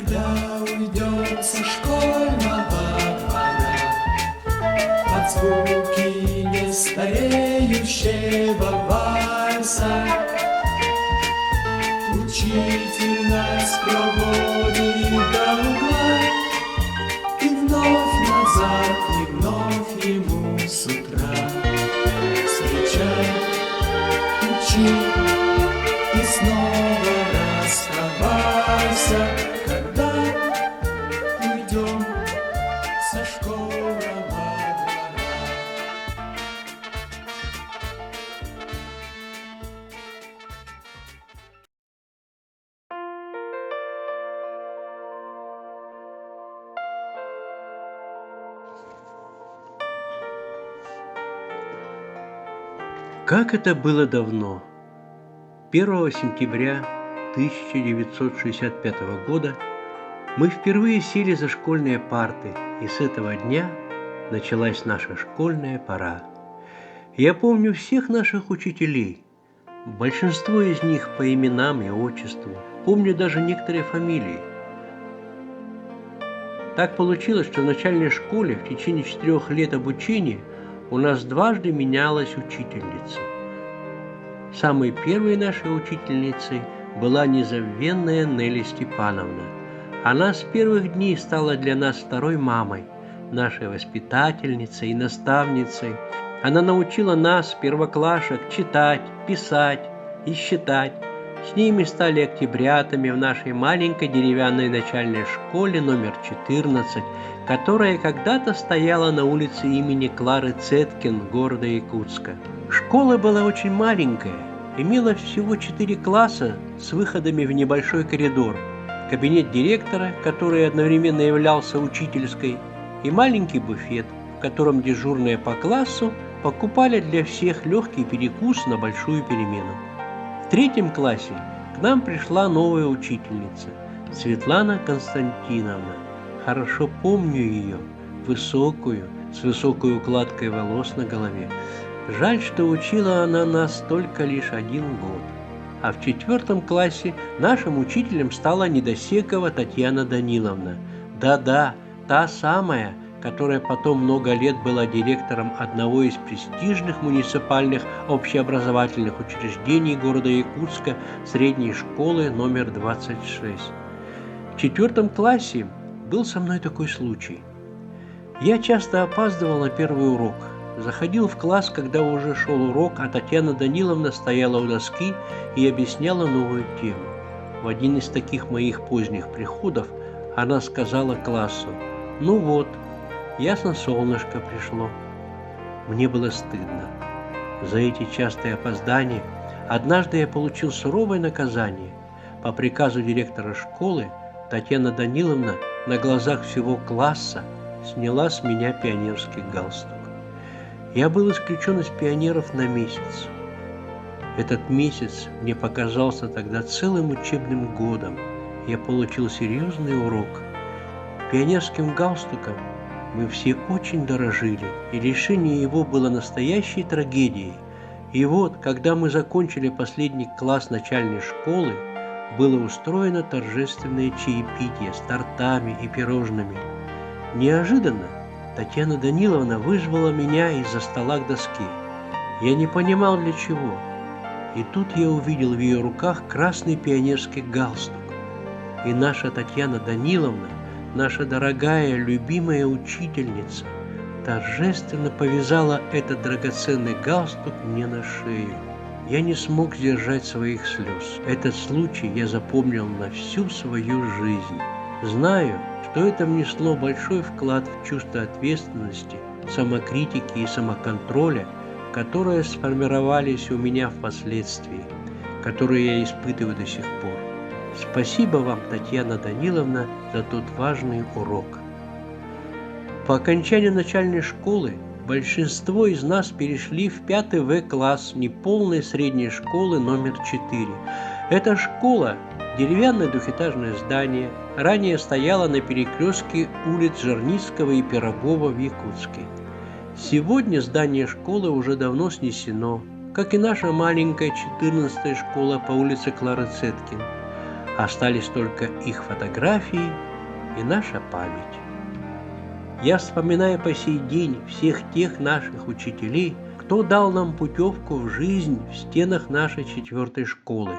Когда уйдем со школьного двора под звуки нестареющего вальса, учитель нас проводит до угла, и вновь назад, и вновь ему с утра встречать, учить и снова расставайся, когда уйдем со школьного двора. Как это было давно! 1 сентября 1965 года мы впервые сели за школьные парты, и с этого дня началась наша школьная пора. Я помню всех наших учителей, большинство из них по именам и отчеству, помню даже некоторые фамилии. Так получилось, что в начальной школе в течение 4 лет обучения у нас дважды менялась учительница. Самой первой нашей учительницей была незабвенная Нелли Степановна. Она с первых дней стала для нас второй мамой, нашей воспитательницей и наставницей. Она научила нас, первоклашек, читать, писать и считать. С ней мы стали октябрятами в нашей маленькой деревянной начальной школе номер 14, которая когда-то стояла на улице имени Клары Цеткин города Якутска. Школа была очень маленькая, имела всего 4 класса с выходами в небольшой коридор, кабинет директора, который одновременно являлся учительской, и маленький буфет, в котором дежурные по классу покупали для всех легкий перекус на большую перемену. В 3 классе к нам пришла новая учительница, Светлана Константиновна. Хорошо помню ее, высокую, с высокой укладкой волос на голове. Жаль, что учила она нас только лишь 1 год. А в 4 классе нашим учителем стала Недосекова Татьяна Даниловна. Да-да, та самая, которая потом много лет была директором одного из престижных муниципальных общеобразовательных учреждений города Якутска, средней школы номер 26. В 4 классе был со мной такой случай. Я часто опаздывал на первый урок. Заходил в класс, когда уже шел урок, а Татьяна Даниловна стояла у доски и объясняла новую тему. В один из таких моих поздних приходов она сказала классу: «Ну вот, ясно, солнышко пришло». Мне было стыдно. За эти частые опоздания однажды я получил суровое наказание. По приказу директора школы Татьяна Даниловна на глазах всего класса сняла с меня пионерский галстук. Я был исключен из пионеров на месяц. Этот месяц мне показался тогда целым учебным годом. Я получил серьезный урок. Пионерским галстуком мы все очень дорожили, и лишение его было настоящей трагедией. И вот, когда мы закончили последний класс начальной школы, было устроено торжественное чаепитие с тортами и пирожными. Неожиданно Татьяна Даниловна вызвала меня из-за стола к доске. Я не понимал, для чего. И тут я увидел в ее руках красный пионерский галстук. И наша Татьяна Даниловна, наша дорогая, любимая учительница, торжественно повязала этот драгоценный галстук мне на шею. Я не смог сдержать своих слез. Этот случай я запомнил на всю свою жизнь. Знаю, что это внесло большой вклад в чувство ответственности, самокритики и самоконтроля, которые сформировались у меня впоследствии, которые я испытываю до сих пор. Спасибо вам, Татьяна Даниловна, за тот важный урок. По окончанию начальной школы большинство из нас перешли в 5 В-класс неполной средней школы номер 4. Эта школа, деревянное двухэтажное здание, ранее стояла на перекрестке улиц Жарницкого и Пирогова в Якутске. Сегодня здание школы уже давно снесено, как и наша маленькая 14-я школа по улице Клары Цеткин. Остались только их фотографии и наша память. Я вспоминаю по сей день всех тех наших учителей, кто дал нам путевку в жизнь в стенах нашей 4-й школы.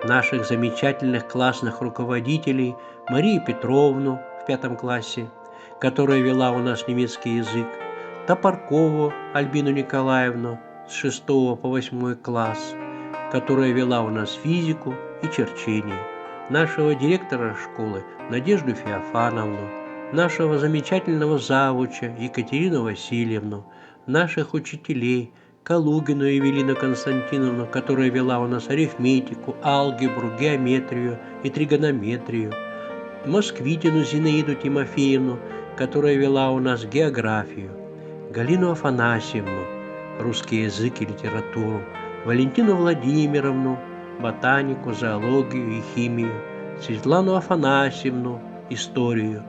Наших замечательных классных руководителей Марию Петровну в 5 классе, которая вела у нас немецкий язык, Топоркову Альбину Николаевну с 6 по 8 класс, которая вела у нас физику и черчение, нашего директора школы Надежду Феофановну, нашего замечательного завуча Екатерину Васильевну, наших учителей Калугину Евелину Константиновну, которая вела у нас арифметику, алгебру, геометрию и тригонометрию, Москвитину Зинаиду Тимофеевну, которая вела у нас географию, Галину Афанасьевну, русский язык и литературу, Валентину Владимировну, ботанику, зоологию и химию, Светлану Афанасьевну, историю,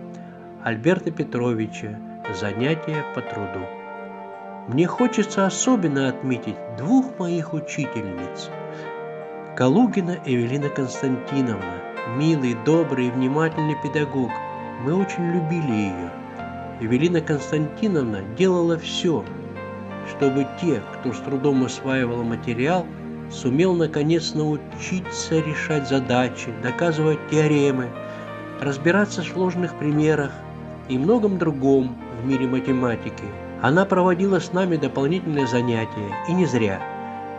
Альберта Петровича, занятия по труду. Мне хочется особенно отметить 2 моих учительниц. Калугина Эвелина Константиновна, милый, добрый и внимательный педагог. Мы очень любили ее. Эвелина Константиновна делала все, чтобы те, кто с трудом усваивал материал, сумел наконец научиться решать задачи, доказывать теоремы, разбираться в сложных примерах и многом другом в мире математики. Она проводила с нами дополнительные занятия, и не зря.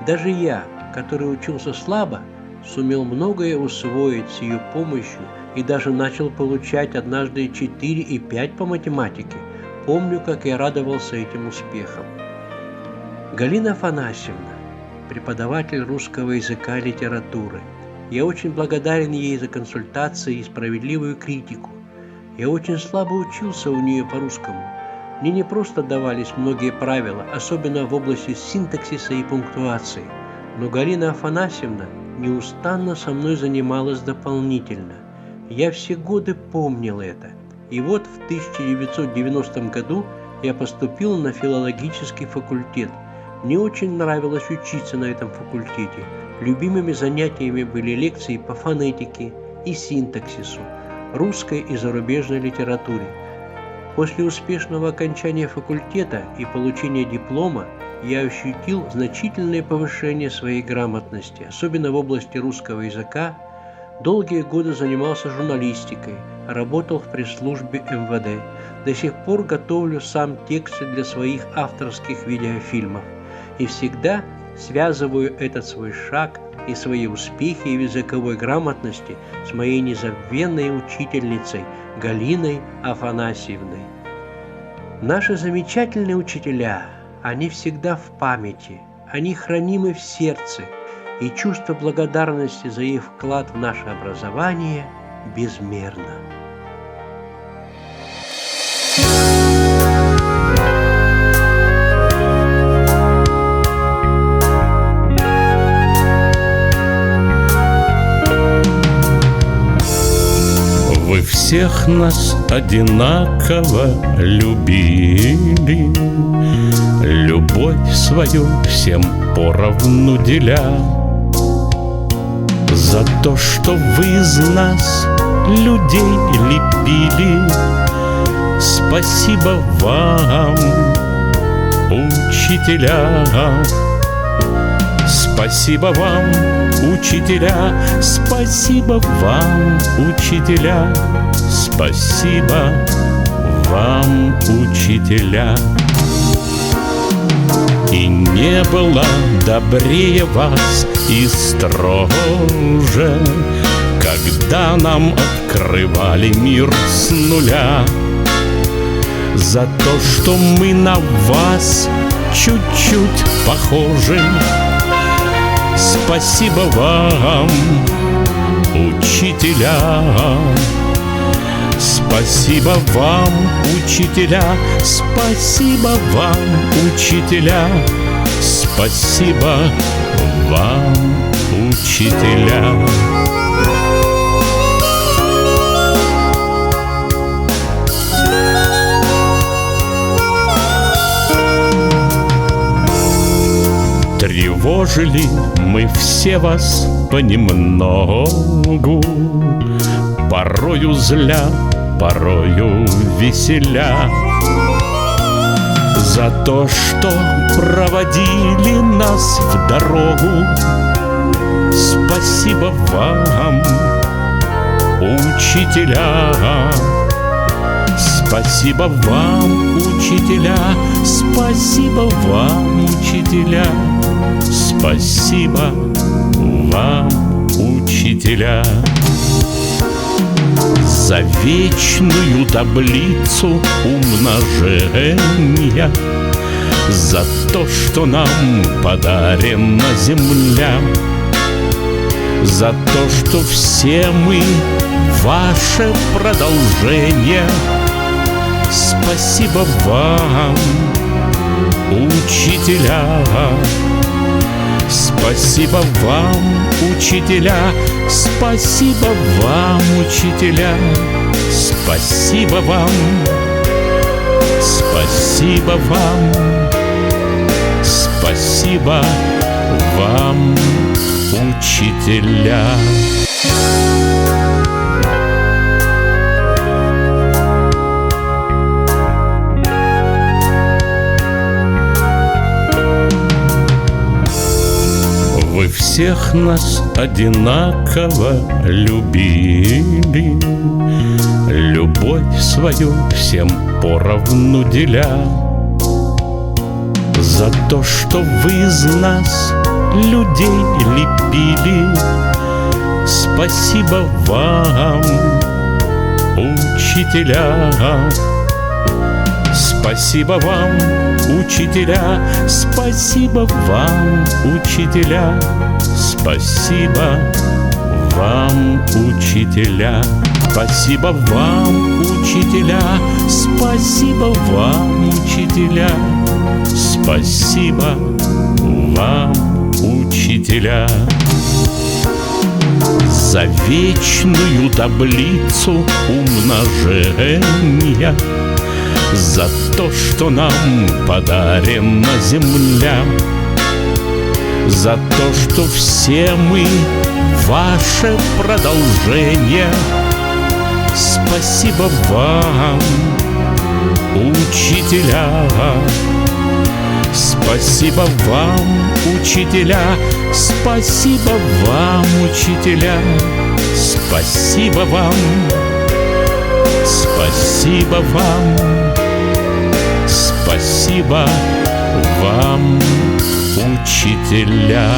Даже я, который учился слабо, сумел многое усвоить с ее помощью и даже начал получать однажды 4 и 5 по математике. Помню, как я радовался этим успехам. Галина Афанасьевна, преподаватель русского языка и литературы. Я очень благодарен ей за консультации и справедливую критику. Я очень слабо учился у нее по-русскому. Мне не просто давались многие правила, особенно в области синтаксиса и пунктуации, но Галина Афанасьевна неустанно со мной занималась дополнительно. Я все годы помнил это. И вот в 1990 году я поступил на филологический факультет. Мне очень нравилось учиться на этом факультете. Любимыми занятиями были лекции по фонетике и синтаксису, русской и зарубежной литературе. После успешного окончания факультета и получения диплома я ощутил значительное повышение своей грамотности, особенно в области русского языка. Долгие годы занимался журналистикой, работал в пресс-службе МВД. До сих пор готовлю сам тексты для своих авторских видеофильмов. И всегда связываю этот свой шаг и свои успехи в языковой грамотности с моей незабвенной учительницей Галиной Афанасьевной. Наши замечательные учителя, они всегда в памяти, они хранимы в сердце, и чувство благодарности за их вклад в наше образование безмерно. Вы всех нас одинаково любили, любовь свою всем поровну деля. За то, что вы из нас людей лепили, спасибо вам, учителя. Спасибо вам, учителя, спасибо вам, учителя, спасибо вам, учителя. И не было добрее вас и строже, когда нам открывали мир с нуля. За то, что мы на вас чуть-чуть похожи, спасибо вам, учителя. Спасибо вам, учителя, спасибо вам, учителя, спасибо вам, учителя. Прожили мы все вас понемногу, порою зля, порою веселя. За то, что проводили нас в дорогу, спасибо вам, учителя. Спасибо вам, учителя, спасибо вам, учителя, спасибо вам, учителя. За вечную таблицу умножения, за то, что нам подарена земля, за то, что все мы ваше продолжение. Спасибо вам, учителя. Спасибо вам, учителя. Спасибо вам, учителя. Спасибо вам. Спасибо вам. Спасибо вам, учителя. Вы всех нас одинаково любили, любовь свою всем поровну деля. За то, что вы из нас людей лепили, спасибо вам, учителя. Спасибо вам, учителя, спасибо вам, учителя, спасибо вам, учителя, спасибо вам, учителя, спасибо вам, учителя, спасибо вам, учителя. За вечную таблицу умножения, за то, что нам подарена земля, за то, что все мы ваше продолжение. Спасибо вам, учителя. Спасибо вам, учителя. Спасибо вам, учителя. Спасибо вам. Спасибо вам. Спасибо вам, учителя.